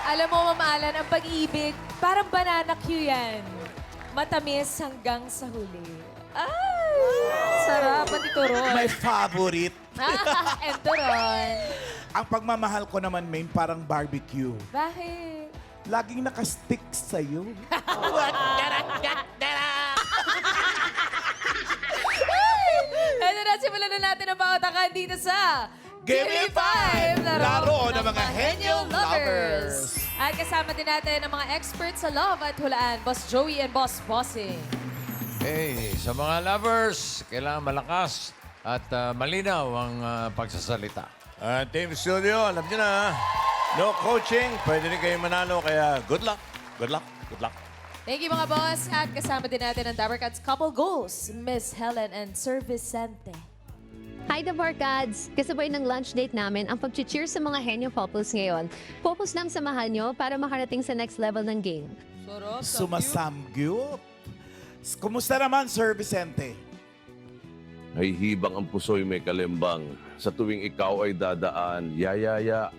Alam mo, Ma'am Alan, ang pag-ibig, parang banana cue yan. Matamis hanggang sa huli. Ay! Sarap, pati turon. My favorite. And turon. Ang pagmamahal ko naman, main, parang barbecue. Bakit? Laging nakastick sa'yo. Ito na, simulan na natin ang pautakan dito sa Give Me Five! Laro ng mga henyo lovers. At kasama din natin ang mga experts sa love at hulaan, Boss Joey and Boss Bossing. Hey, sa mga lovers, kailangan malakas at malinaw ang pagsasalita. Team Studio, alam niyo na, no coaching, pwede rin kayo manalo, kaya good luck, good luck, good luck. Thank you mga boss. At kasama din natin ang Dabarcats couple goals, Miss Helen and Sir Vicente. Hi, The Barkads! Kasabay ng lunch date namin ang pag-cheer sa mga henyo couples ngayon. Focus lang samahan nyo para makarating sa next level ng game. Sumasamgyup. Kumusta naman, Sir Vicente? Ay hibang ang puso'y may kalembang. Sa tuwing ikaw ay dadaan, yayaya.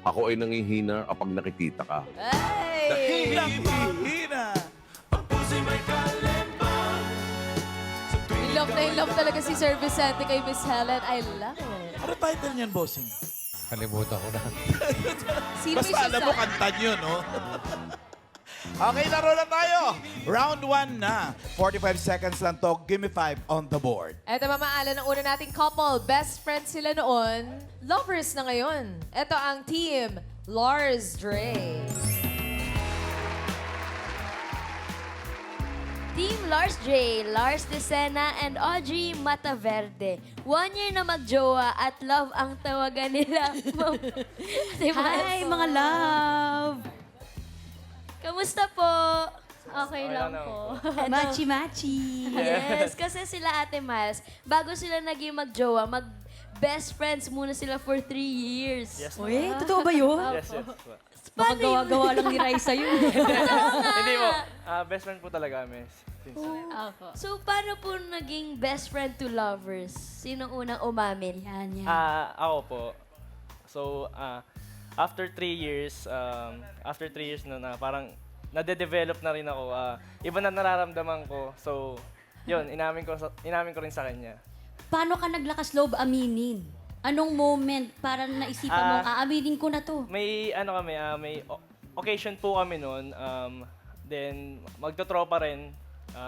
Ako ay nangihina kapag nakikita ka. Ay! Hina! In love talaga si Sir Vicente kay Miss Helen. I love it. Ano title niyan, bossing? Kalimutan ko na. Sino Basta may alam mo, sasa- kanta niyo, no? Okay, laro na tayo. Round 1 na. 45 seconds lang to. Give me 5 on the board. Eto, Mama Alan, ang una nating couple. Best friends sila noon. Lovers na ngayon. Eto ang team, Lars Dre. Team Lars J, Lars Decena, and Audrey Mataverde. 1 year na magjowa at love ang tawagan nila. Si Hi, mga love! Kamusta po? Okay lang po. Machi-machi. Yes, kasi sila Ate Miles, bago sila naging magjowa, mag-best friends muna sila for 3 years. Yes, Uy, totoo ba yun? yes, yes. Baka gawa-gawa lang ni Raisa yun. Hindi po. Best friend po talaga kami. So, paano po naging best friend to lovers? Sinong unang umamin? Yan. Ako po. So, after 3 years, na parang nade-develop na rin ako. Iba na nararamdaman ko. So, yun, inamin ko rin sa kanya. Paano ka naglakas loob aminin? Anong moment para naisipan mong aaminin ko na to? May may occasion po kami noon. Then magtotropa rin.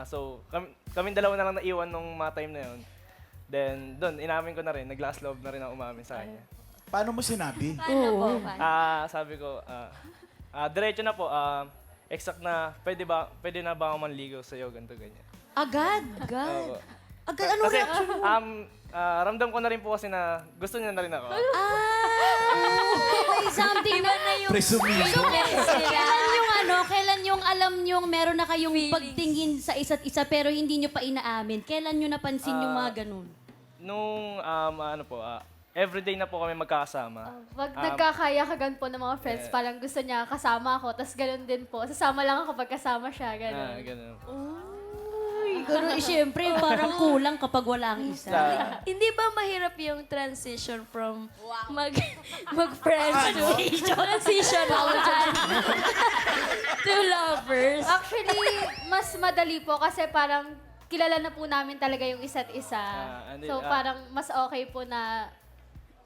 So kami dalawa na lang naiwan nung mga time na yun. Then doon inamin ko na rin, nag-last love na rin ang umamin sa kanya. Paano mo sinabi? Paano po? Sabi ko, diretso na po. Exact na, pwede na ba ako manligaw sa'yo, ganito, ganyan. Agad? Oo. Agad? Ano Kasi, reaction mo? ramdam ko na rin po kasi na gusto niya na rin ako. May something na yung... Presumido. Kailan yung alam nyong meron na kayong pagtingin sa isa't isa pero hindi nyo pa inaamin? Kailan nyo napansin yung mga ganun? Nung, everyday na po kami magkakasama. Pag nagkakaya-kagan po ng mga friends, parang gusto niya kasama ako, tapos ganun din po. Sasama lang ako pag kasama siya, ganun. Ganun. Pero siyempre, parang kulang kapag wala ang isa. Hindi ba mahirap yung transition from mag-friends to transition to lovers? Actually, mas madali po kasi parang kilala na po namin talaga yung isa't isa. So parang mas okay po na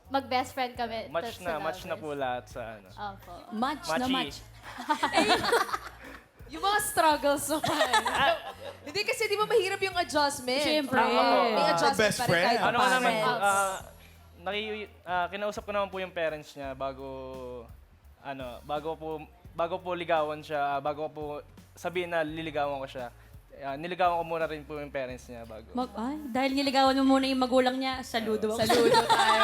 mag-best friend kami. Match na po lahat sa ano. Opo. Much na Machi. much. Yung mga struggles naman. Hindi kasi di ba mahirap yung adjustment? Siyempre. May adjustment Best pa rin kahit friend. Ano ko naman po, friends. kinausap ko naman po yung parents niya bago po ligawan siya, bago ko po sabihin na liligawan ko siya. Niligawan ko muna rin po yung parents niya bago. Dahil niligawan mo muna yung magulang niya, saludo ako. Saludo tayo.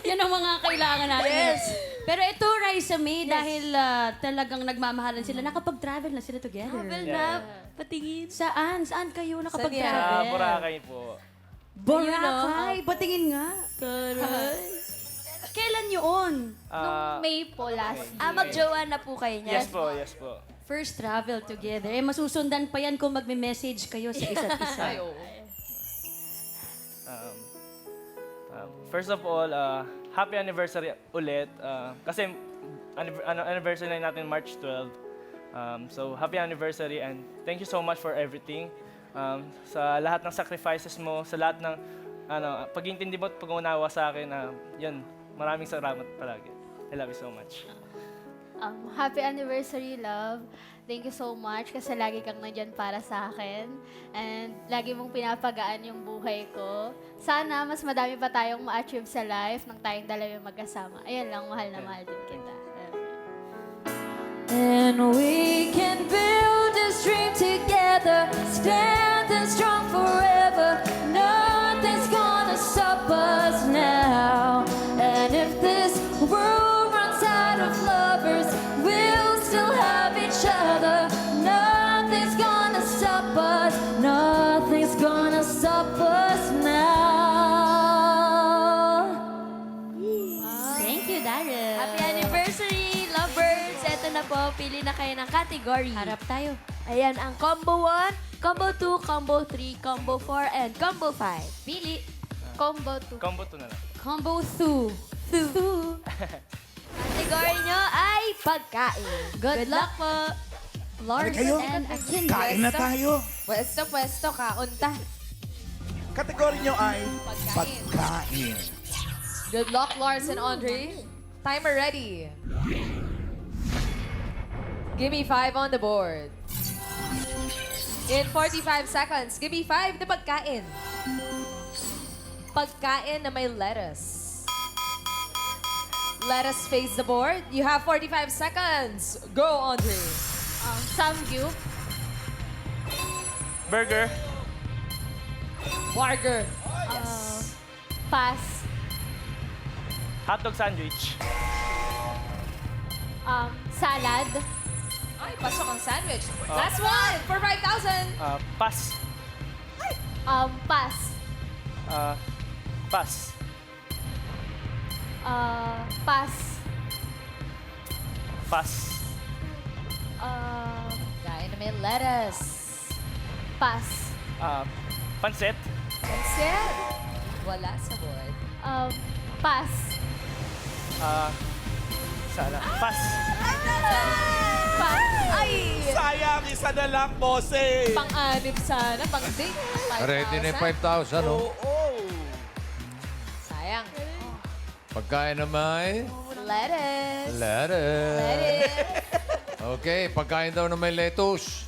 Yan ang mga kailangan natin. Yes. Pero ito, Raisa May, dahil talagang nagmamahalan sila, nakapag-travel na sila together. Travel na, patingin. Saan? Saan kayo Sa nakapag-travel? Boracay po. Boracay. Patingin nga. Kailan yun? Nung May po last year. Magjowa na po kayo niya. Yes po. First travel together. Masusundan pa yan kung magme-message kayo sa isa't isa. First of all, happy anniversary ulit. Kasi anniversary na natin March 12. So happy anniversary and thank you so much for everything. Sa lahat ng sacrifices mo, sa lahat ng pag-intindi mo at pag-unawa sa akin, yun, maraming salamat palagi. I love you so much. Happy anniversary, love. Thank you so much kasi lagi kang nandyan para sa akin. And lagi mong pinapagaan yung buhay ko. Sana mas madami pa tayong ma-achieve sa life nang tayong dalawa magkasama. Ayan lang, mahal na mahal din kita. And we can build this dream together, standing strong forever. Nothing's gonna stop us now. And if this world runs out of lovers, we'll still have each other. Nothing's gonna stop us. Nothing's gonna stop us now. Thank you, Daryl. Happy anniversary, lovers! Eto na po, pili na kayo ng category. Harap tayo. Ayan, ang Combo 1, Combo 2, Combo 3, Combo 4, and Combo 5. Pili. Combo 2. Combo 2 na lang. Combo 2. Category nyo ay pagkain. Good luck po. Lars kayo. and Akin. Kain na tayo. Pwesto, kaunta. Kategory nyo ay Pagkain. pagkain. Good luck, Lars and Andre. Timer ready. Give me 5 on the board. In 45 seconds, give me 5 na pagkain. Pagkain na may lettuce. Let us face the board. You have 45 seconds. Go, Andre. Samgyup. Burger. Burger. Pass. Hotdog sandwich. Salad. Ay, pasok ang sandwich. Last one for 5,000. Pass. Pass. Pass. Pass. Pass. Kain na may lettuce. Pass. Pansit. Pansit. Wala sa board. Pass. Sana. Pass. Pass. Ay! Sayang, isa na lang, bossing. Pang-anib sana. Pang-ding. Ready na yung 5,000, no? Sayang. Pagkain na may Lettuce. lettuce. Lettuce. Okay, pagkain daw na may lettuce.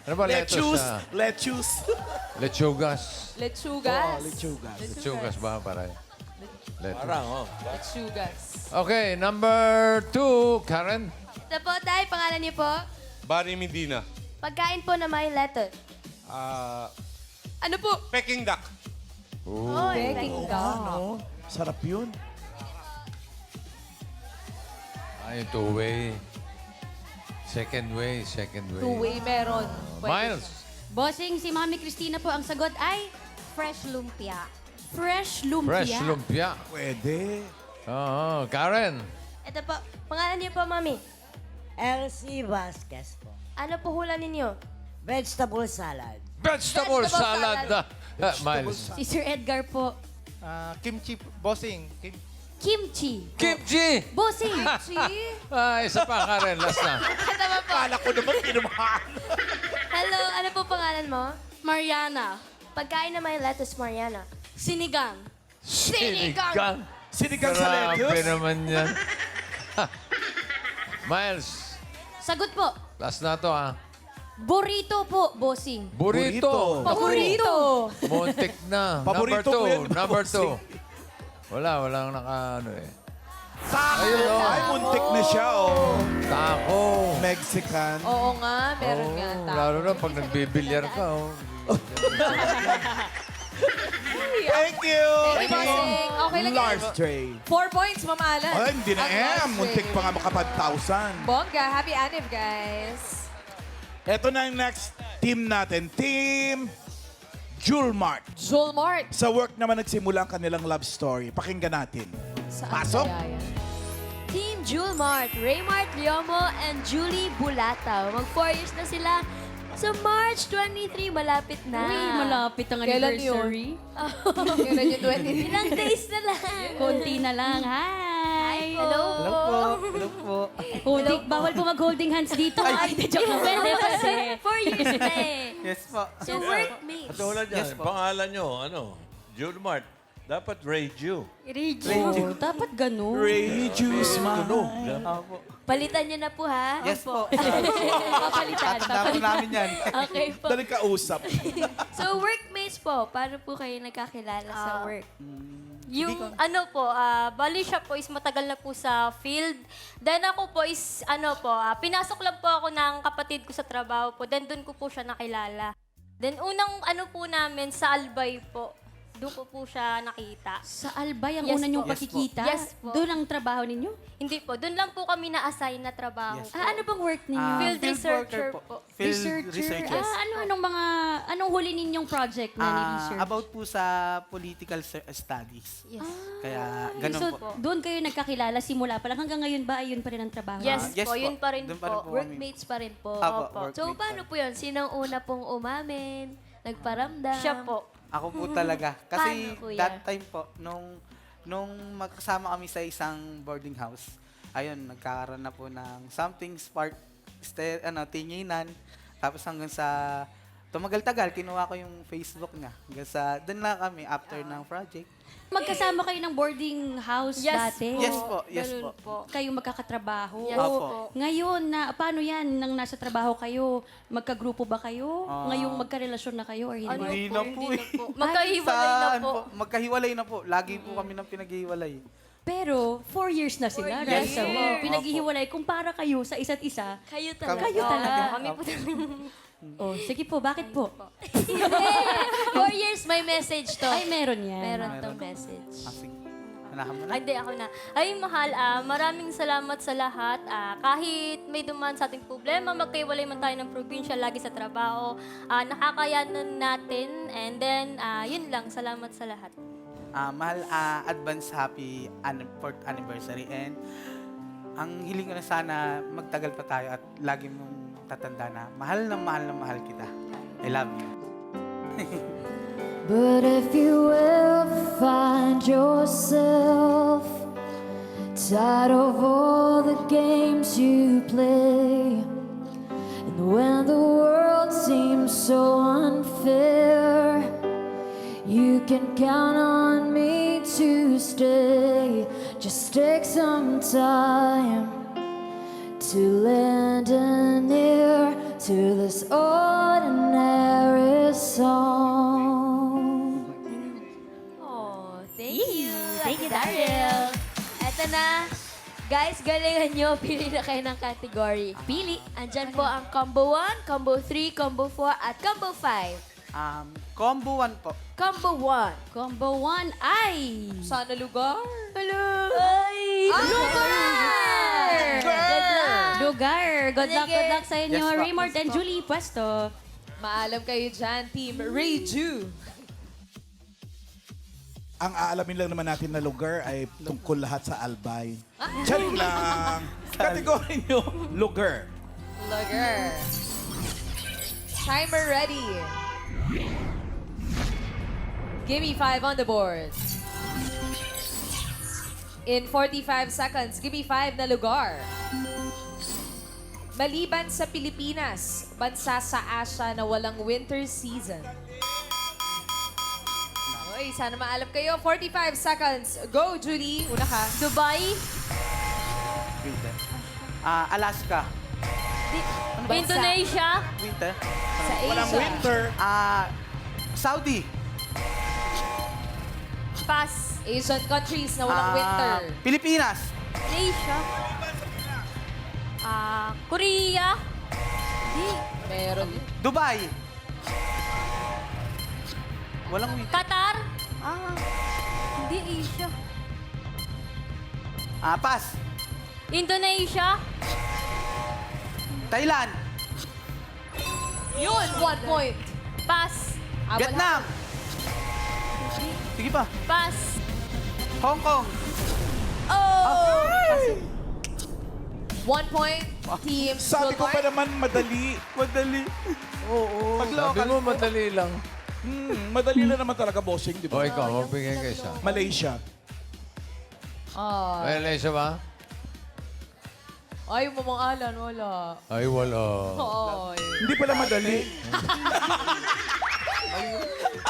Ano ba lettuce? Lettuce. Lettuce. Lechugas. Lechugas. Lechugas. Lechugas ba? Parang. Lettuce. Parang, Lechugas. Okay, number 2, Karen. Ito po, tayo, pangalan niyo po. Barry Medina. Pagkain po na may lettuce. Ano po? Peking duck. Peking duck. Sarap yun. Ay, two-way. Second way. Two-way meron. Pwede. Miles. Bossing, si Mami Christina po, ang sagot ay fresh lumpia. Fresh lumpia. Fresh lumpia. Pwede. Oo, Karen. Ito po, pangalan niyo po, Mami. Elsie Vasquez po. Ano po hula ninyo? Vegetable salad. Vegetable salad. Miles. Si Sir Edgar po. Kimchi. Bossing. Kimchi. Kimchi. Bossing. Isa pa, Karen. Last na. Kala ko naman kinumahan. Hello, ano po pangalan mo? Mariana. Pagkain na may lettuce, Mariana. Sinigang. Sinigang. Sinigang sa Grabe lettuce. naman yan. Miles. Sagot po. Last na to, ha. Burrito po, bossing. Burrito. Paborito. Muntik na. Paborito ko yan, Number bossing. 2. Walang naka, eh. Taco. Ayun, oh. Ay, muntik na siya, oh. Taco. Mexican. Oo nga, meron Oo, nga. tao. lalo na pag nagbibilyar ka, oh. Thank you. Thank you, Bossing. Okay lang yan. Lars Trey. 4 points, mamalan. Ay, hindi na Ang Lars Muntik Trey. pa nga makapag-1,000. Bongga, happy anniv, guys. Ito na yung next team natin. Team Julmart. Julmart. Sa work naman nagsimula ang kanilang love story. Pakinggan natin. Saan Pasok. kaya yan? Team Julmart, Raymart Liomo and Julie Bulataw. Mag 4 years na sila. So March 23, malapit na. Uy, malapit ang Kailan anniversary. Kailan yung 20? Ilang days na lang. Konti na lang. Hi! Hello po. Holding, bawal po mag-holding hands dito. Ay, joke lang. Pwede kasi. 4 years na eh. Yes po. So, workmates. At wala dyan, pangalan nyo, Jude Mart. Dapat Ray Ju. Oh, dapat ganun. Ray Juice, Tunog. Opo. Palitan nyo na po, ha? Yes po. Papalitan. Tatanda po namin yan. Okay po. Daling kausap. So, workmates po, paano po kayo nagkakilala sa work? Yung ano po, bali siya po is matagal na po sa field. Then ako po is pinasok lang po ako ng kapatid ko sa trabaho po. Then doon ko po siya nakilala. Then unang ano po namin sa Albay po. Doon ko po siya nakita. Sa Albay, ang Yes una niyong po. pakikita? Yes po. Doon ang trabaho ninyo? Hindi po, doon lang po kami na-assign na trabaho. Yes. po. Ano bang work ninyo? Field researcher po. Field researcher. Anong huli ninyong project na ni-research? About po sa political studies. Yes. Kaya ganun so, po. doon kayo nagkakilala simula pa lang. Hanggang ngayon ba, ayun pa rin ang trabaho? Yes, Yes po, po. yun pa rin Doon po. pa rin po kami. Workmates pa rin po. Apo, So, workmate paano po yun? Sinong una pong umamin? Nagparamdam? Siya po. Ako po talaga. Kasi Paano, kuya? that time po, nung magkasama kami sa isang boarding house, ayun, nagkakaroon na po ng something spark, tinginan. Tapos hanggang sa tumagal-tagal, kinuha ko yung Facebook niya. Hanggang sa, doon na kami after ng project. Magkasama kayo ng boarding house Yes dati? Yes po, yes Ganun po. Kayo magkakatrabaho? Yes Opo. po. Ngayon, paano yan? Nang nasa trabaho kayo, magkagrupo ba kayo? Ngayong magkarelasyon na kayo or hindi? Ano Hindi po, na hindi po na eh. po. Magkahiwalay na Saan po. Magkahiwalay na po. Lagi po kami nang pinaghiwalay. Pero, 4 years na sila. 4 right? years. So, pinaghihiwalay. Kumpara kayo sa isa't isa. Kayo talaga. Kayo talaga. Kami po Oh, sige po, bakit po? 4 years, may message to. Ay, meron yan. Meron tong message. Sige. Anahan mo na. Ay, hindi, ako na. Ay, mahal, maraming salamat sa lahat. Kahit may dumaan sa ating problema, magkaiwalay man tayo ng probinsya, lagi sa trabaho, nakakayanan natin. And then, yun lang, salamat sa lahat. Mahal, advance happy 4th anniversary. And ang hiling ko na sana magtagal pa tayo at lagi mong tatanda na mahal na mahal kita. I love you. But if you ever find yourself tired of all the games you play, and when the world seems so unfair, you can count on me to stay. Just take some time to lend an ear to this ordinary song. Oh, thank you. Thank you, Daryl. Eto na. Guys, galingan nyo. Pili na kayo ng category. Pili. Andyan po ang combo 1, combo 3, combo 4, at combo 5. Combo 1 po. Combo 1. Combo 1 ay... Sana lugar? Hello! Ay! Lugar! Good luck! Lugar. Good luck sa inyo, Yes, po. Raymond and Julie Puesto. Maalam kayo dyan, Team Reju. Ang aalamin lang naman natin na lugar ay tungkol lahat sa Albay. Charing lang. Kategory nyo, lugar. Lugar. Timer ready. Give me 5 on the board. In 45 seconds, give me 5 na lugar. Maliban sa Pilipinas, bansa sa Asia na walang winter season. Oy, sana maalam kayo. 45 seconds. Go, Julie. Una ka. Dubai. Winter. Alaska. Indonesia. Winter. Sa Walang Asia. winter. Saudi. Pass. Asian countries na walang winter. Pilipinas. Asia. Korea. Meron. Dubai. Walang winter. Qatar. Hindi Asia. Pass. Indonesia. Thailand. Yun, 1 point. Pass. Vietnam. Sige pa. Pass. Hong Kong. Oh! 1 point. Team Sabi ko pa Goldmark. naman madali. Madali. Oo. Pag Sabi local mo, po. madali lang. Madali lang naman talaga, bossing, di O ba? ikaw, magbigay kayo isa. Malaysia. Oh. May isa ba? Ay, Mamang Alan, wala. Ay, wala. Ay. Hindi pala madali.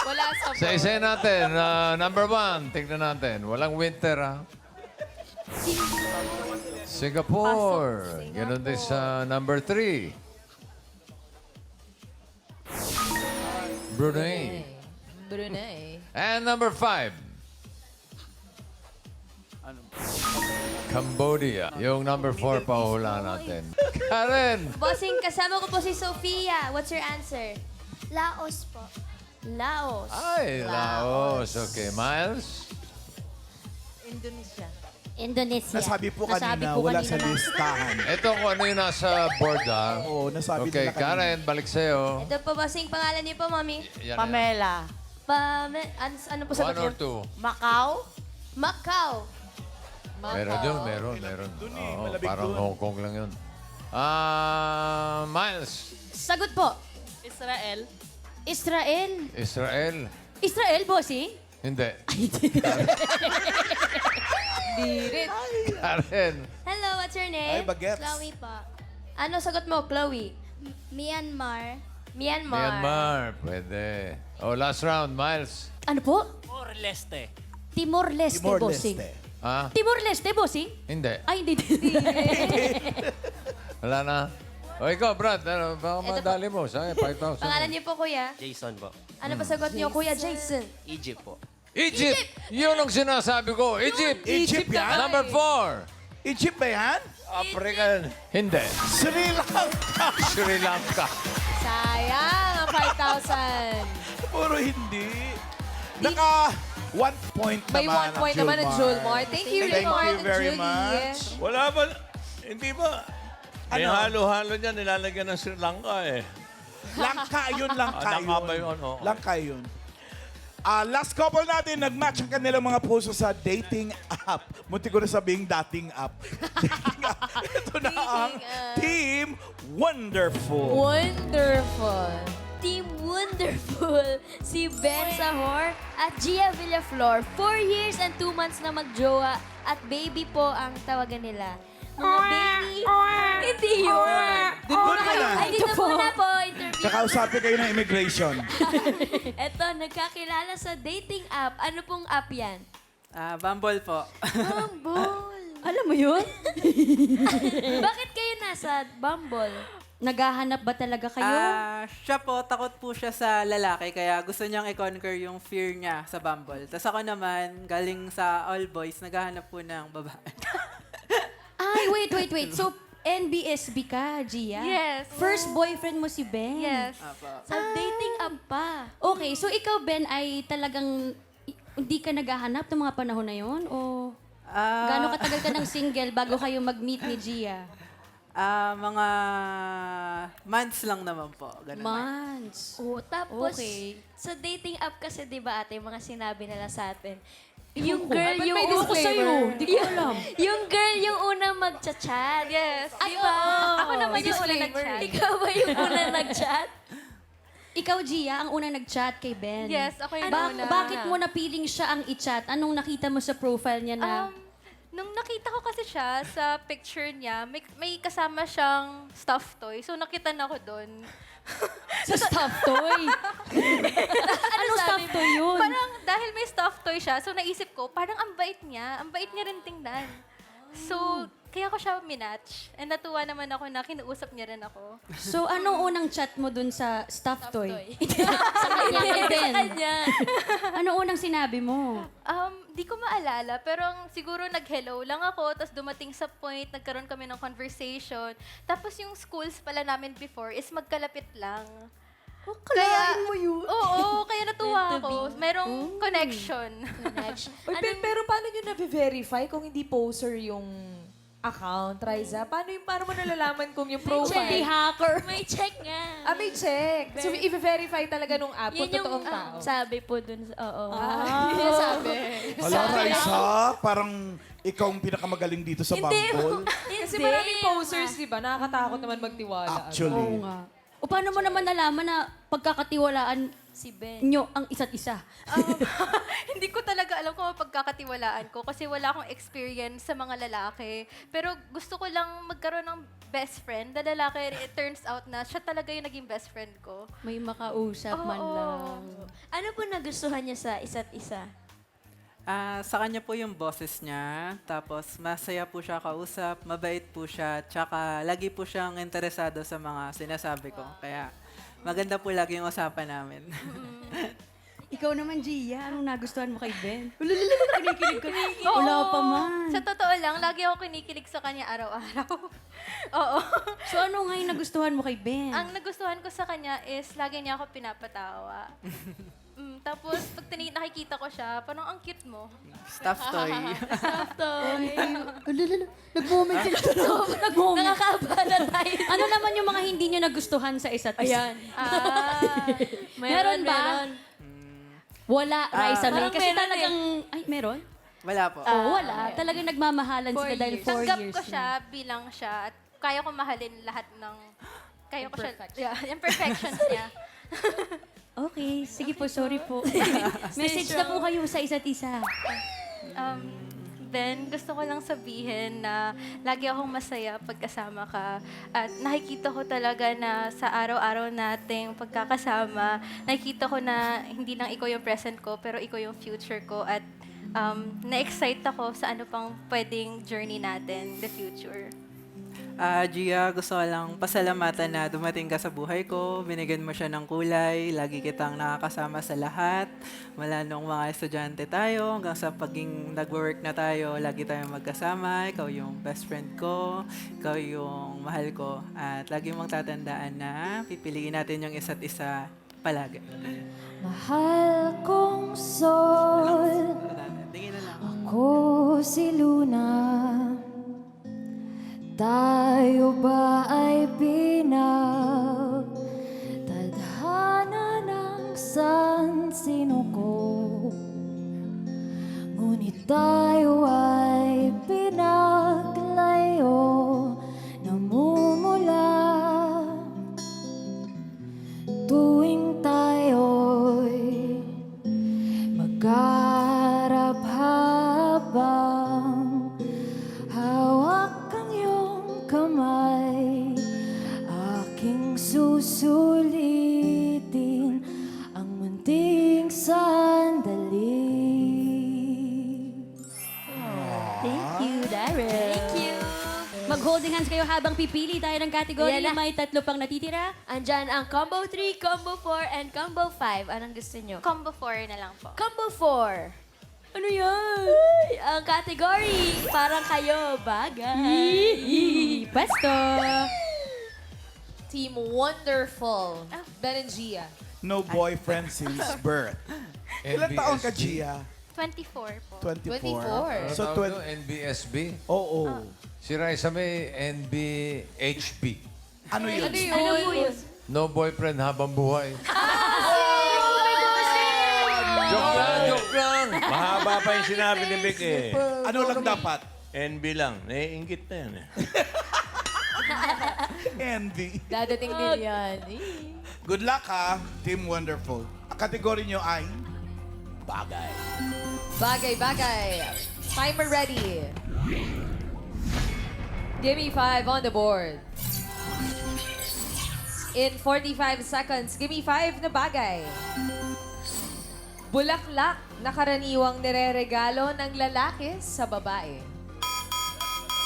Wala Sa isa natin, number 1, tignan natin. Walang winter, ha? Singapore. Ganon din sa number 3. Brunei. Brunei. And number 5. Cambodia. Yung number 4 pahula natin. Karen! Bossing, kasama ko po si Sofia. What's your answer? Laos po. Laos. Ay, Laos. Okay, Miles? Indonesia. Indonesia. Nasabi po Nasabi kanina, po wala kanina sa na. listahan. Ito kung ano yung nasa board, ha? Oo, nasabi Okay, nila kanina. Karen, balik sa'yo. Ito po, bossing, pangalan niyo po, mami. Yan, Pamela. Ano po sagot 1 or niyo? 2? Macau. Macau. Meron yun, meron. Dun eh, Oo, malabig parang dun. Hong Kong lang yun. Miles. Sagot po. Israel. Israel. Israel. Israel, bossing? Hindi. Di rin. Karen. Hello, what's your name? Ay, bagets. Chloe po. Ano sagot mo, Chloe? Myanmar. Myanmar. Myanmar. Pwede. Oh, last round, Miles. Ano po? Timor-Leste. Timor-Leste, bossing. Timor-Leste. Ha? Timor-Leste, bossing? Hindi. Ay, hindi. Wala na. O ikaw, Brad, ano, baka madali mo. Sayang, 5,000. Pangalan niyo po, kuya? Jason po. Ano pa sagot niyo, Kuya Jason? Egypt po. Egypt! Yun ang sinasabi ko. Egypt! Egypt yan? Number 4. Egypt ba yan? African. Hindi. Sri Lanka. Sri Lanka. Sayang ang 5,000. Puro hindi. Naka 1 point May naman 1 point naman ang Julmar. Thank you, Thank Julmar you and very Julie. much. Wala ba? Hindi ba? May Ano? halo-halo niyan, nilalagyan ng Sri Lanka eh. Langka yun, langka Ah, langka yun. ba yun? Oo. Langka yun. Last couple natin, nag-match ang kanilang mga puso sa dating app. Munti ko na sabing dating app. Dating app. Ito na ang Team Wonderful. Wonderful. Team Wonderful, si Ben Sahor at Gia Villaflor. 4 years and 2 months na magjowa at baby po ang tawagan nila. Mga baby, hindi yun. Doon muna kayo. Ay, dito muna po, interview. Kakausapin kayo ng immigration. Eto, nagkakilala sa dating app. Ano pong app yan? Bumble po. Bumble. Alam mo yun? Bakit kayo nasa Bumble? Naghahanap ba talaga kayo? Siya po, takot po siya sa lalaki, kaya gusto niyang i-conquer yung fear niya sa Bumble. Tapos ako naman, galing sa all boys, naghahanap po ng babae. Ay, wait. So, NBSB ka, Gia? Yes. First boyfriend mo si Ben? Yes. Sa dating app pa. Okay, so ikaw, Ben, ay talagang hindi ka naghahanap ng mga panahon na yon? O gaano katagal ka ng single bago kayo mag-meet ni Gia? Mga months lang naman po. Ganun. Months. Oh, tapos, Okay. sa dating app kasi, di ba ate, mga sinabi nila sa atin, Yung yung girl, Ba't yung may disclaimer? Di ko alam. Yung girl yung unang mag-chat. Yes. Di ba? Ako naman May yung una disclaimer. nag-chat. Ikaw ba yung unang nag-chat? Ikaw, Gia, ang unang nag-chat kay Ben. Yes, ako yung una. Bakit mo napiling siya ang i-chat? Anong nakita mo sa profile niya na... Nung nakita ko kasi siya sa picture niya, may kasama siyang stuffed toy. So nakita na ako doon. Sa stuffed toy? Anong stuffed toy yun? Parang dahil may stuffed toy siya, so naisip ko, parang ang bait niya. Ang bait niya rin tingnan. So, kaya ko siya minatch. And natuwa naman ako na kinuusap niya rin ako. So, anong unang chat mo dun sa stuffed toy? Sa kanya, kay Ben. sa kanya. Ano unang sinabi mo? Di ko maalala, pero siguro nag-hello lang ako, tapos dumating sa point, nagkaroon kami ng conversation. Tapos yung schools pala namin before is magkalapit lang. Kalain mo yun. Oo, kaya natuwa ako. Merong connection. Uy, pero paano nyo na-verify kung hindi poser yung account, Riza? Paano mo nalalaman kung yung profile? hacker. May check nga. May check. So, i-verify talaga nung app kung Yun yung totoong tao. sabi po dun. Oo. Yun yung sabi. Hala, Raisa, parang ikaw ang pinakamagaling dito sa Bumble. Kasi maraming posers, di ba? Nakakatakot naman magtiwala. Actually. Oo nga. O paano mo naman nalaman na pagkakatiwalaan Si Ben. nyo ang isa't isa? Hindi ko talaga alam kung mapagkakatiwalaan ko kasi wala akong experience sa mga lalaki. Pero gusto ko lang magkaroon ng best friend na lalaki. It turns out na siya talaga yung naging best friend ko. May makausap man Oo. lang. Ano po nagustuhan niya sa isa't isa? Sa kanya po yung boses niya, tapos masaya po siya kausap, mabait po siya, tsaka lagi po siyang interesado sa mga sinasabi ko. Kaya maganda po lagi yung usapan namin. Ikaw naman, Gia, anong nagustuhan mo kay Ben? Kinikilig ka. Wala pa man. Sa totoo lang, lagi ako kinikilig sa kanya araw-araw. Oo. So ano nga yung nagustuhan mo kay Ben? Ang nagustuhan ko sa kanya is lagi niya ako pinapatawa. Tapos, pag nakikita ko siya, parang ang cute mo. Stuffed toy. Nag-moment sila. Nag-moment. Nakakaabala tayo. Ano naman yung mga hindi nyo nagustuhan sa isa't isa? Ayan. Meron ba? Wala, Raisa May. parang Kasi meron talagang... Ay, meron? Wala po. Oo, wala. Talagang nagmamahalan 4 sila dahil years. 4 Tanggap years ko siya bilang siya at kaya ko mahalin lahat ng... Kaya ko siya... Yeah, imperfections niya. Okay, sige po, sorry po. Message na po kayo sa isa't isa. Ben, gusto ko lang sabihin na lagi akong masaya pagkasama ka. At nakikita ko talaga na sa araw-araw nating pagkakasama, nakikita ko na hindi lang ikaw yung present ko, pero ikaw yung future ko. At na-excite ako sa ano pang pwedeng journey natin, the future. Gia, gusto ko lang pasalamatan na dumating ka sa buhay ko, binigyan mo siya ng kulay, lagi kitang nakakasama sa lahat. Mula nung mga estudyante tayo, hanggang sa paging nag-work na tayo, lagi tayong magkasama. Ikaw yung best friend ko, ikaw yung mahal ko. At lagi mong tatandaan na pipiliin natin yung isa't isa palagi. Mahal kong sol, Tingin na lang. ako si Luna. Tayo ba ay pinagtadhana ng sansinuko? Ngunit tayo ay pinaglayo, namumula. Tuwing tayo'y magkarap habang hawak ang iyong kamay, aking susulitin ang munting sandali. Thank you, Daryl. Thank you. Mag-holding hands kayo habang pipili tayo ng category. Ayan na. May 3 pang natitira. Andyan ang Combo 3, Combo 4, and Combo 5. Anong gusto nyo? Combo 4 na lang po. Combo 4. Ano yan? Ang category, parang kayo, bagay. Pwesto. Team Wonderful. Ben and Gia. No boyfriend since birth. Ilan taon ka, Gia? 24 po. 24. So, So, NBSB. Oo. Si Raisa May, NBHB. Ano yun? No boyfriend habang buhay. Joke lang. Mahaba pa yung sinabi ni Vic eh. Ano lang dapat? NB lang. Naiingit na yan eh. Envy. Dadating din yan. Good luck ha, Team Wonderful. Ang kategory nyo ay bagay. Bagay. Timer ready. Give me 5 on the board. In 45 seconds, give me 5 na bagay. Bulaklak na karaniwang nireregalo ng lalaki sa babae.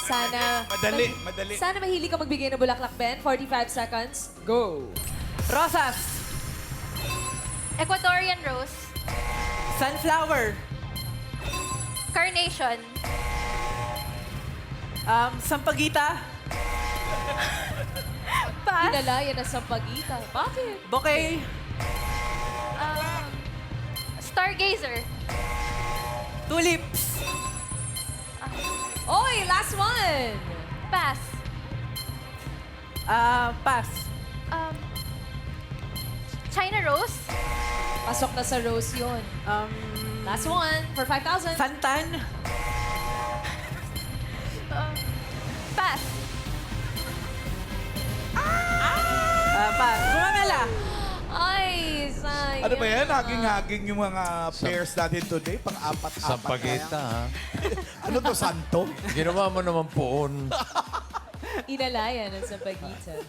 Sana... Madali. Sana mahilig ka magbigay ng bulaklak, Ben. 45 seconds. Go. Rosas, Ecuadorian rose. sunflower, Carnation. sampagita, Pass. Pinalayan na sa pagita. Bakit? bouquet, Stargazer. tulips, Oy, last one. Pass. pass, China rose. Pasok na sa rose yun. Last one for 5,000. santan, Pass. pass, gumamela, Ay, sayang. Ano ba yan? Haging-haging yung mga pairs natin today. Pang-apat-apat. Sampagita, ha? Ano to, santo? Ginawa mo naman poon. Inalayan ang sampagitan.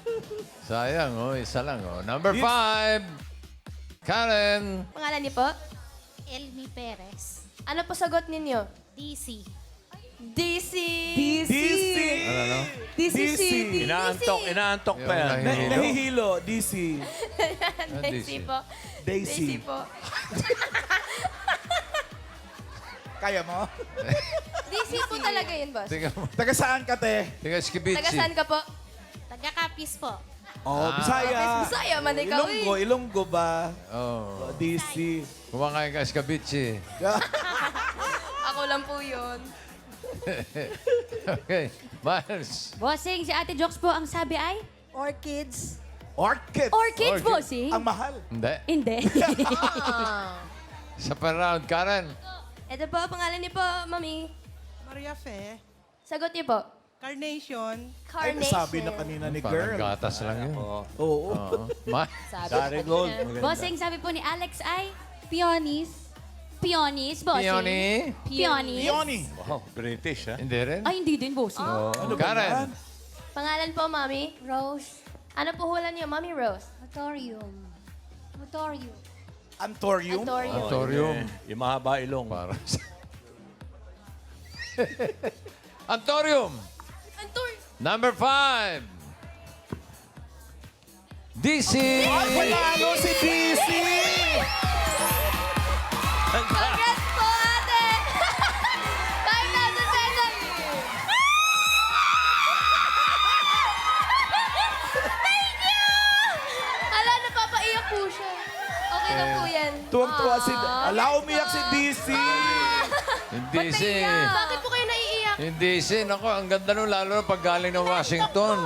Sayang, oh. Isa lang, oh. Number 5. Karen. Pangalan niyo po? Elmi Perez. Ano po sagot ninyo? DC. DC! DC! Ano? DC City. Inaantok pa yan. Yung Nahihilo, DC. DC po. Daisy. DC po. Kaya mo? DC po talaga yun, boss. Tiga mo. Taga saan ka, te? Tiga Skibitsi. Taga saan ka po? Taga-Kapis po. Oh, Bisaya. Bisaya man ikaw Ilonggo ba? Oh. DC. Kumakain ka Skibitsi. Ako lang po yun. Okay. Miles. Bossing, si Ate Jokes po, ang sabi ay? Orchids. Orchid. Orchids, bossing. Ang mahal. Hindi. Hindi. Sa round, Karen. Ito po, pangalan niyo po, Mami. Maria Fe, Sagot niyo po. Carnation, Ay, nasabi na kanina ni Parang girl. gatas lang yun. Oo. Oo. Dari gold. Maganda. Bossing, sabi po ni Alex ay? Peonies. Peonies, bossing. Peony. Peonies. Peony. Wow, British, ha? Hindi rin. Ay, hindi din, bossing. Ano ba Karen. yan? Pangalan po, Mami. Rose. Ano po hula niyo, Mami Rose? Motorium. Motorium. Antorium. Antorium. Antorium. Yung mahaba ilong. Para Antorium. Number 5. DC. Ay, panalo si DC! Congrats po, ate! 5,000 pesos! Thank you! Ala, napapaiyak po siya. Okay lang po yan. Tuwang-tuwa si... Ala, umiyak si DC! Hindi si... Bakit po kayo naiiyak? Hindi si... Nako, ang ganda nun lalo na pag galing ng Washington.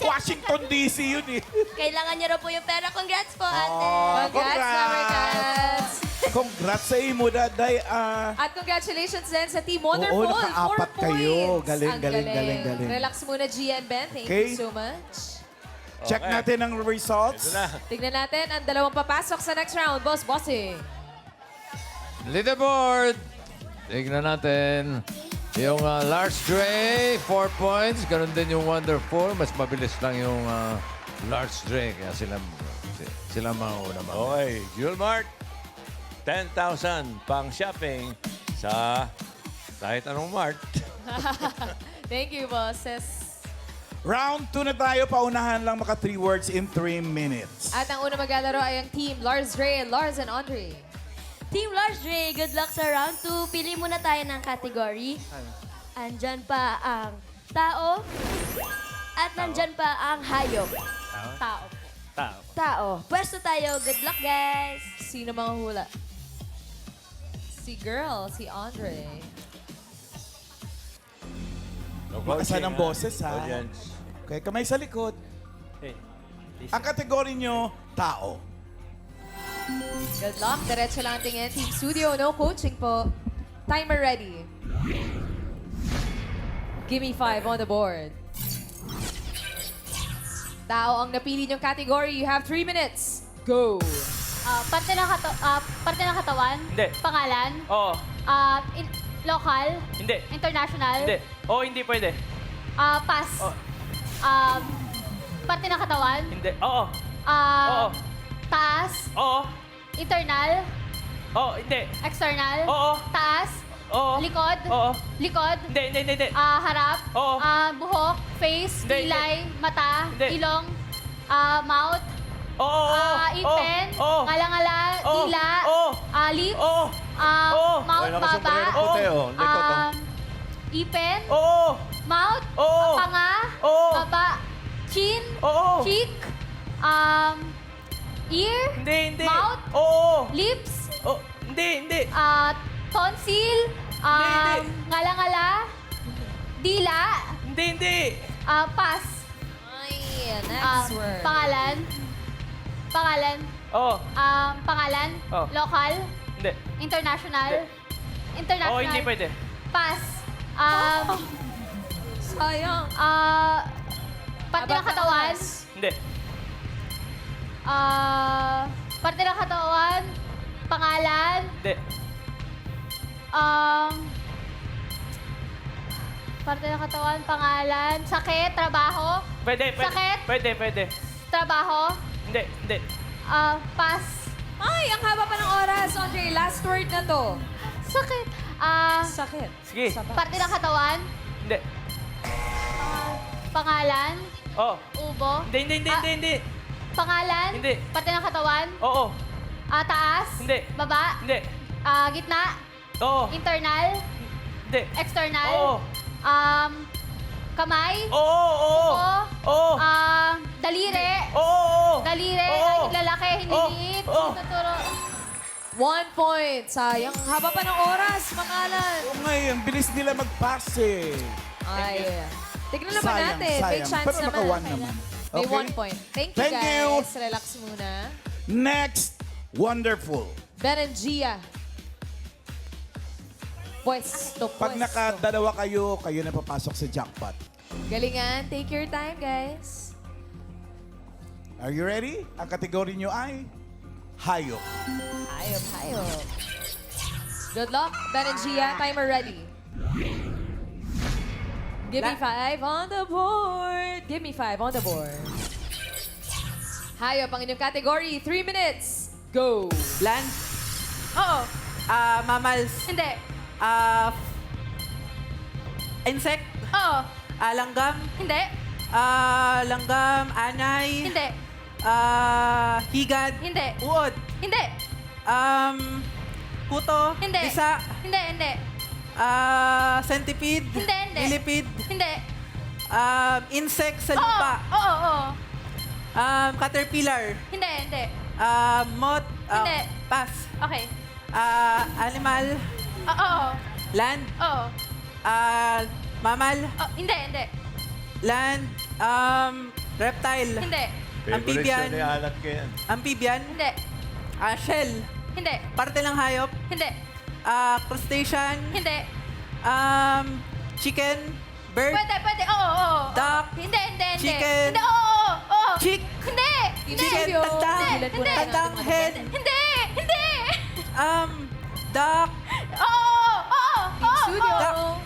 Washington DC yun eh. Kailangan niyo raw po yung pera. Congrats po, ate. Congrats! Congrats! Congrats sa imo, daday. At congratulations din sa Team Wonderful. Oo, naka-apat 4 kayo. points. Galing, Ang galing. Relax muna, Gia and Ben. Thank Okay. you so much. Check Okay. natin ang results. Ito na. Tignan natin ang dalawang papasok sa next round. Boss Bossing. Leaderboard. Tignan natin. Yung Lars Dre, 4 points. Ganon din yung Wonderful. Mas mabilis lang yung Lars Dre. Kaya sila mauna ba? Okay, Julmart, 10,000 pang shopping sa kahit anong mart. Thank you, bosses. Round 2 na tayo. Paunahan lang maka 3 words in 3 minutes. At ang una maglalaro ay ang Team Lars Dre, Lars and Andre. Team Lars Dre, good luck sa round 2. Pili muna tayo ng category. Andyan pa ang tao. At nandyan pa ang hayop. Tao. Tao. Pwesto tayo. Good luck, guys. Sino mga hula? Si girl, si Andre. No Makasan ang coaching, boses, ha? Audience. Okay, kamay sa likod. Hey, Ang kategory nyo, tao. Good luck. Diretso lang ang tingin. Team Studio, no coaching po. Timer ready. Give me 5 on the board. Tao ang napili niyong category. You have 3 minutes. Go. Parte ng katawan? Hindi. Pangalan? Oo. Local? Hindi. International? Hindi. Oo, hindi pwede. Pass. Oh. Parte ng katawan? Hindi. Oo. Ah, Oo. Taas? Oo. Internal? Oo, hindi. External? Oo. Taas? Oo. Likod? Oo. Likod? Hindi. Harap? Oo. Buhok? Face? Hindi, Kilay? Mata? Hindi. Ilong? Mouth? Oo. Ipin? Oo. Ngala-ngala? Oo. Dila? Oo. Lips? Oo. Oo. Mouth? Okay, Baba? nakasombrero puti, oh. Likod, oh. Ipin? Oo. Mouth? Oo. Panga? Oo. Baba? Chin? Oo. Cheek? Ear? Hindi. Mouth? Oo. Lips? Oh, hindi. Tonsil? Hindi. Ngala-ngala? Dila? Hindi. Pass. Ay, next word. Pangalan? Oo. Pangalan? Oh. Local? Hindi. International? International? Oo, hindi pwede. Pass. Sayang. Parte ng katawan? Hindi. Parte ng katawan. Pangalan. Hindi. Parte ng katawan, pangalan. Sakit, trabaho. Pwede. Sakit? Pwede. Trabaho. Hindi. Pass. Ay, ang haba pa ng oras, Andre. Last word na to. Sakit. Sakit. Sige. Parte ng katawan. Hindi. Pangalan. Oh. Ubo. Hindi. Pangalan. Hindi. Parte ng katawan. Oo. Taas. Hindi. Baba. Hindi. Gitna. Oo. Internal. Hindi. External. Oo. Kamay. Oo. Oo. Daliri. Oo. Daliri. Oo. Lalaki, hindi Oo. liit. Oo. Tuturo. 1 point. Sayang. Haba pa ng oras, pangalan. Ngayon, bilis nila mag-pass eh. Ay. Tignan naman Sayang, natin. May sayang. chance Pero naman. naka-one naman. May Okay. 1 point. Thank you, Thank you. guys. Relax muna. Next, wonderful. Ben and Gia. Pwesto. Pag nakadalawa kayo, kayo na papasok sa jackpot. Galingan. Take your time, guys. Are you ready? Ang kategory nyo ay hayop. Hayop. Good luck, Ben and Gia. Timer ready. Give me 5 on the board. Give me 5 on the board. Hayop ang inyong category. 3 minutes. Go. Land. Oo. Mammals. Hindi. Insect. Oo. Langgam. Hindi. Langgam. Anay. Hindi. Higad. Hindi. Uod. Hindi. Puto. Hindi. Isa. Hindi. Centipede. Hindi. Millipede. Hindi. Insect sa lupa. Oo. Caterpillar. Hindi. Moth. Hindi. Pass. Okay. Animal. Oo. Land. Oo. Mammal. Hindi. Land. Reptile. Hindi. Amphibian. Alat ko yan. Amphibian. Hindi. Shell. Hindi. Parte ng hayop. Hindi. Crustacean. Hindi. Chicken. Bird. Pwede. Oo. Duck. Hindi. Chicken. Hindi. Oo. Chick. Hindi. Chicken. Tandang. Hindi. Tandang head. Hindi. Duck. Oo. Studio.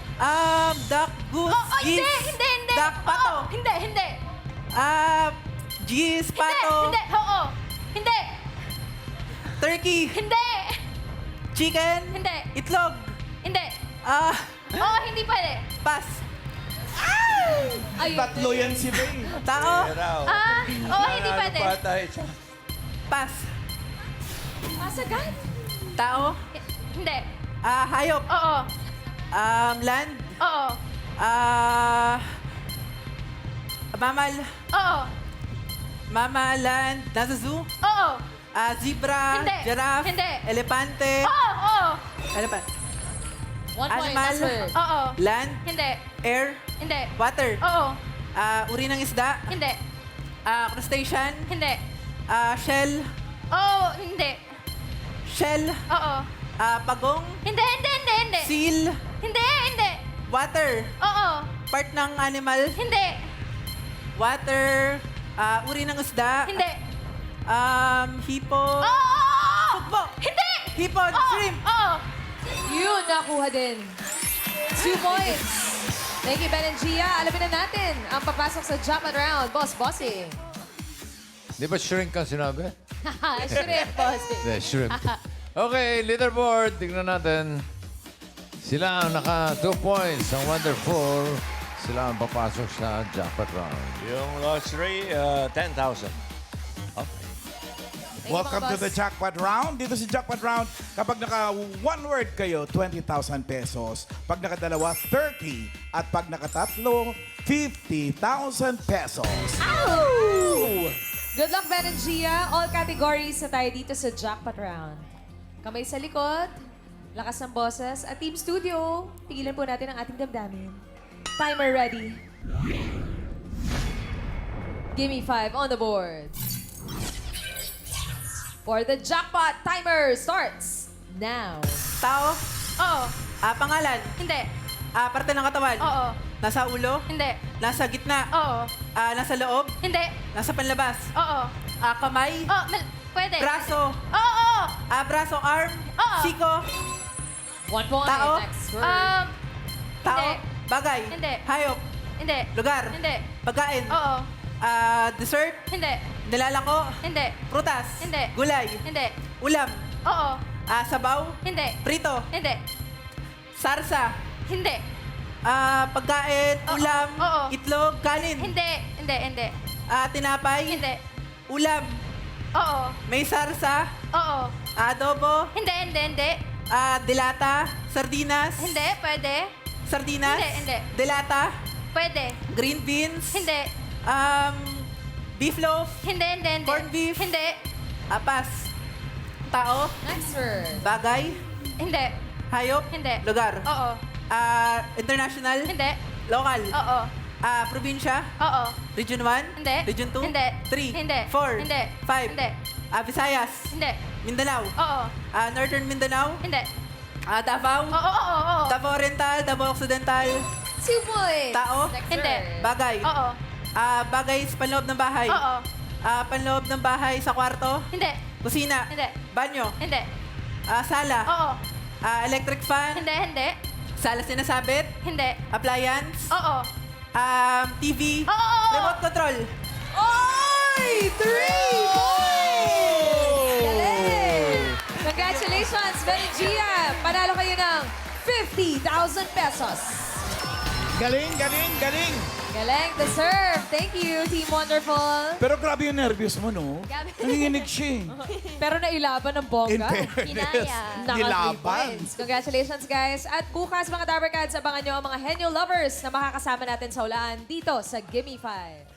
Duck. Goose. Hindi. Geese. Duck. Pato. Hindi. Geese. Pato. Hindi. Oo. Hindi. Turkey. Hindi. Chicken. Hindi. Itlog. Hindi. Oo, hindi pwede. Pass. Ayun. Tatlo yan si Bay. Tao. Oo, hindi pwede. Pass. Pasagad. Tao. Hindi. Hayop. Oo. Land. Oo. Mammal. Oo. Mammal. Land. Nasa zoo. Oo. Zebra. Hindi. Giraffe. Hindi. Elepante. Oo. Elephant. 1 point. Animal. Last word. Oo. Land. Hindi. Air. Hindi. Water. Oo. Uri ng isda. Hindi. Crustacean. Hindi. Shell. Oo. Hindi. Shell. Oo. Pagong. Hindi. Seal. Hindi. Water. Oo. Part ng animal. Hindi. Water. Uri ng isda. Hindi. Hipo. Oo. Sugpo. Hindi. Hipo. Shrimp. Oo. Yun, nakuha din. 2 points. Thank you, Ben and Gia. Alamin na natin ang papasok sa jackpot round. Bossy. Di ba shrink ang sinabi? Shrimp, Bossy. Hindi, shrimp. Okay, leaderboard. Tignan natin. Sila ang naka 2 points. Ang wonderful. Sila ang papasok sa jackpot round. Yung lost three, 10,000. Welcome to the jackpot round. Dito sa jackpot round, kapag naka one word kayo, 20,000 pesos. Pag nakadalawa, 30. At pag nakatatlo, 50,000 pesos. Good luck, Ben and Gia. All categories na tayo dito sa jackpot round. Kamay sa likod, lakas ng boses, at Team Studio, tigilan po natin ang ating damdamin. Timer ready. Give me 5 on the board. For the jackpot, timer starts now. Tao. Oo. Pangalan. Hindi. Parte ng katawan. Oo. Nasa ulo. Hindi. Nasa gitna. Oo. Nasa loob. Hindi. Nasa panlabas. Oo. Kamay. Oh, pwede. Braso. Oo! Braso, arm. Oo. Siko. 1 point. Tao. Next word. Tao. Hindi. Bagay. Hindi. Hayop. Hindi. Lugar. Hindi. Pagkain. Oo. Dessert. Hindi. Nilalako. Hindi. Prutas. Hindi. Gulay. Hindi. Ulam. Oo. Sabaw. Hindi. Prito. Hindi. Sarsa. Hindi. Pagkain. Ulam. Oo. Itlog. Kanin. Hindi. Hindi. Hindi. Tinapay. Hindi. Ulam. Oo. May sarsa. Oo. Adobo. Hindi. Hindi. Hindi. Dilata. Sardinas. Hindi. Pwede. Sardinas. Hindi, hindi. Dilata. Pwede. Green beans. Hindi. Beef loaf. Hindi. Hindi. Hindi. Corned beef. Hindi. Pas. Tao. Next word. Bagay. Hindi. Hayop. Hindi. Lugar. Oo. International. Hindi. Local. Oo. Probinsya. Oo. Region 1. Hindi. Region 2. Hindi. 3. Hindi. 4. Hindi. 5. Hindi. Visayas. Hindi. Mindanao. Oo. Northern Mindanao. Hindi. Davao. Oo. Davao Oriental. Davao Occidental. 2 points. Tao. Next Hindi. word. Bagay. Oo. Bagay sa panloob ng bahay. Oo. Panloob ng bahay sa kwarto. Hindi. Kusina. Hindi. Banyo. Hindi. Sala. Oo. Electric fan. Hindi. Hindi. Sala sinasabit. Hindi. Appliance. Oo. TV. Oo. Remote control. Oy! 3 points! Galing! Congratulations, Ben and Gia! Panalo kayo ng 50,000 pesos. Galing, galing, galing. Galing, deserve. Thank you, Team Wonderful. Pero grabe yung nervyos mo, no? Nanginginig siya. Pero nailaban ng bongga. Kinaya. Naka 3 Nilaban. points. Congratulations, guys. At bukas, mga Dabber Cats, abangan nyo ang mga Henyo lovers na makakasama natin sa ulaan dito sa Gimme 5.